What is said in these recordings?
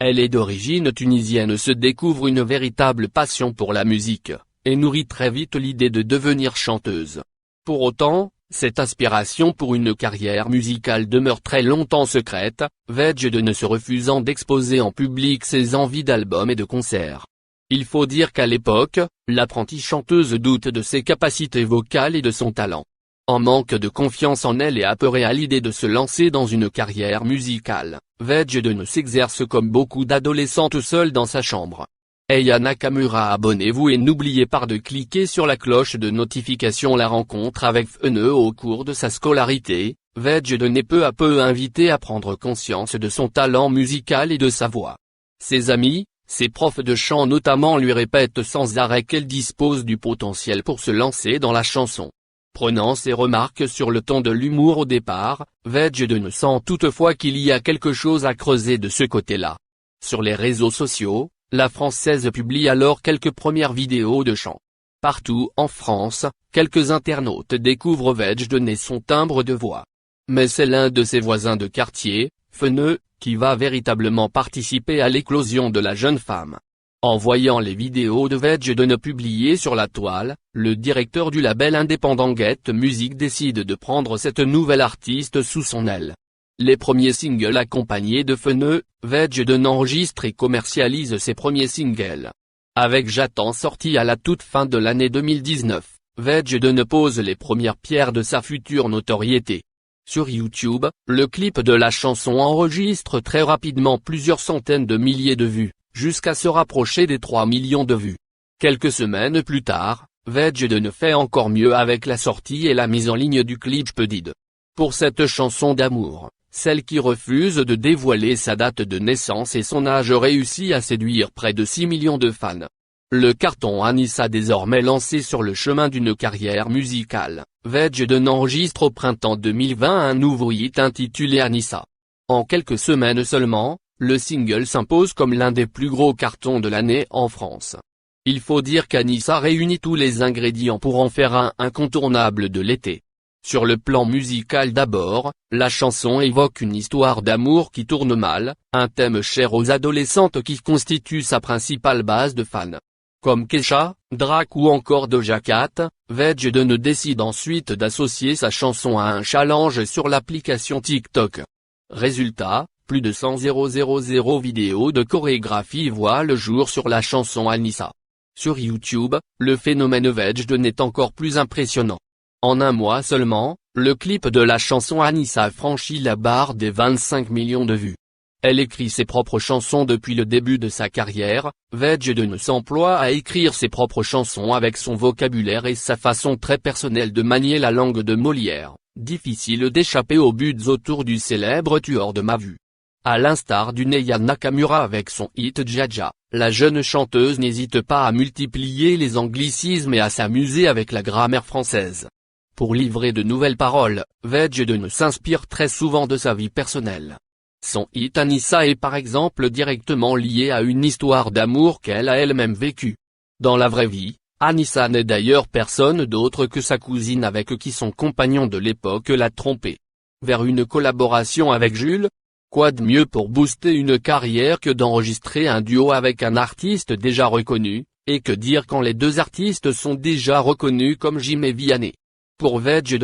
Elle est d'origine tunisienne, se découvre une véritable passion pour la musique, et nourrit très vite l'idée de devenir chanteuse. Pour autant, cette aspiration pour une carrière musicale demeure très longtemps secrète, Vedj ne se refusant d'exposer en public ses envies d'albums et de concerts. Il faut dire qu'à l'époque, l'apprentie chanteuse doute de ses capacités vocales et de son talent. En manque de confiance en elle et apeurée à l'idée de se lancer dans une carrière musicale, Vedj ne s'exerce comme beaucoup d'adolescentes seule dans sa chambre. Aya Nakamura, abonnez-vous et n'oubliez pas de cliquer sur la cloche de notification. La rencontre avec Feneu au cours de sa scolarité, Vedj est peu à peu invité à prendre conscience de son talent musical et de sa voix. Ses amis, ses profs de chant notamment lui répètent sans arrêt qu'elle dispose du potentiel pour se lancer dans la chanson. Prenant ses remarques sur le ton de l'humour au départ, Vedj sent toutefois qu'il y a quelque chose à creuser de ce côté-là. Sur les réseaux sociaux, la Française publie alors quelques premières vidéos de chant. Partout en France, quelques internautes découvrent Vedj et son timbre de voix. Mais c'est l'un de ses voisins de quartier, Feneu, qui va véritablement participer à l'éclosion de la jeune femme. En voyant les vidéos de Vedj publiées sur la toile, le directeur du label indépendant Get Music décide de prendre cette nouvelle artiste sous son aile. Les premiers singles accompagnés de Feneu, Vedj enregistre et commercialise ses premiers singles. Avec J'attends sorti à la toute fin de l'année 2019, Vedj pose les premières pierres de sa future notoriété. Sur YouTube, le clip de la chanson enregistre très rapidement plusieurs centaines de milliers de vues, jusqu'à se rapprocher des 3 millions de vues. Quelques semaines plus tard, Vedj fait encore mieux avec la sortie et la mise en ligne du clip Pedid. Pour cette chanson d'amour, celle qui refuse de dévoiler sa date de naissance et son âge réussit à séduire près de 6 millions de fans. Le carton Anissa désormais lancé sur le chemin d'une carrière musicale, Vedj enregistre au printemps 2020 un nouveau hit intitulé Anissa. En quelques semaines seulement, le single s'impose comme l'un des plus gros cartons de l'année en France. Il faut dire qu'Anissa réunit tous les ingrédients pour en faire un incontournable de l'été. Sur le plan musical d'abord, la chanson évoque une histoire d'amour qui tourne mal, un thème cher aux adolescentes qui constitue sa principale base de fans. Comme Kesha, Drake ou encore Doja Cat, Vedj décide ensuite d'associer sa chanson à un challenge sur l'application TikTok. Résultat, plus de 100 000 vidéos de chorégraphie voient le jour sur la chanson Anissa. Sur YouTube, le phénomène Vedj est encore plus impressionnant. En un mois seulement, le clip de la chanson Anissa franchit la barre des 25 millions de vues. Elle écrit ses propres chansons depuis le début de sa carrière, Vedj s'emploie à écrire ses propres chansons avec son vocabulaire et sa façon très personnelle de manier la langue de Molière, difficile d'échapper aux buts autour du célèbre tueur de ma vue. À l'instar d'une Aya Nakamura avec son hit Dja, la jeune chanteuse n'hésite pas à multiplier les anglicismes et à s'amuser avec la grammaire française. Pour livrer de nouvelles paroles, Vedj s'inspire très souvent de sa vie personnelle. Son hit Anissa est par exemple directement lié à une histoire d'amour qu'elle a elle-même vécue. Dans la vraie vie, Anissa n'est d'ailleurs personne d'autre que sa cousine avec qui son compagnon de l'époque l'a trompée. Vers une collaboration avec Jules? Quoi de mieux pour booster une carrière que d'enregistrer un duo avec un artiste déjà reconnu, et que dire quand les deux artistes sont déjà reconnus comme Jim et Vianney. Pour Vedj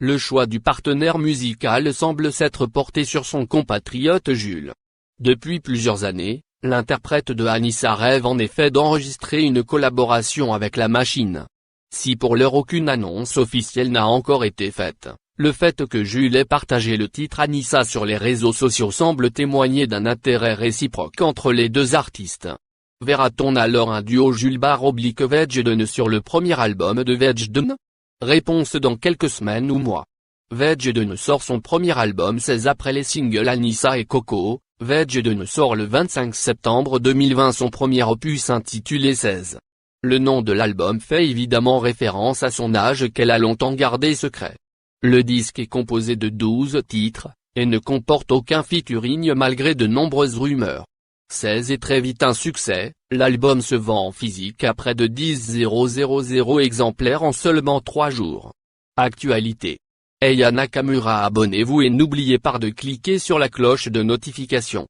le choix du partenaire musical semble s'être porté sur son compatriote Jules. Depuis plusieurs années, l'interprète de Anissa rêve en effet d'enregistrer une collaboration avec La Machine. Si pour l'heure aucune annonce officielle n'a encore été faite, le fait que Jules ait partagé le titre Anissa sur les réseaux sociaux semble témoigner d'un intérêt réciproque entre les deux artistes. Verra-t-on alors un duo Jules /Vedj sur le premier album de Vedj? Réponse dans quelques semaines ou mois. Vedj sort son premier album 16 après les singles Anissa et Coco. Vedj sort le 25 septembre 2020 son premier opus intitulé 16. Le nom de l'album fait évidemment référence à son âge qu'elle a longtemps gardé secret. Le disque est composé de 12 titres, et ne comporte aucun featuring malgré de nombreuses rumeurs. 16 est très vite un succès, l'album se vend en physique à près de 10 000 exemplaires en seulement 3 jours. Actualité. Aya Nakamura, abonnez-vous et n'oubliez pas de cliquer sur la cloche de notification.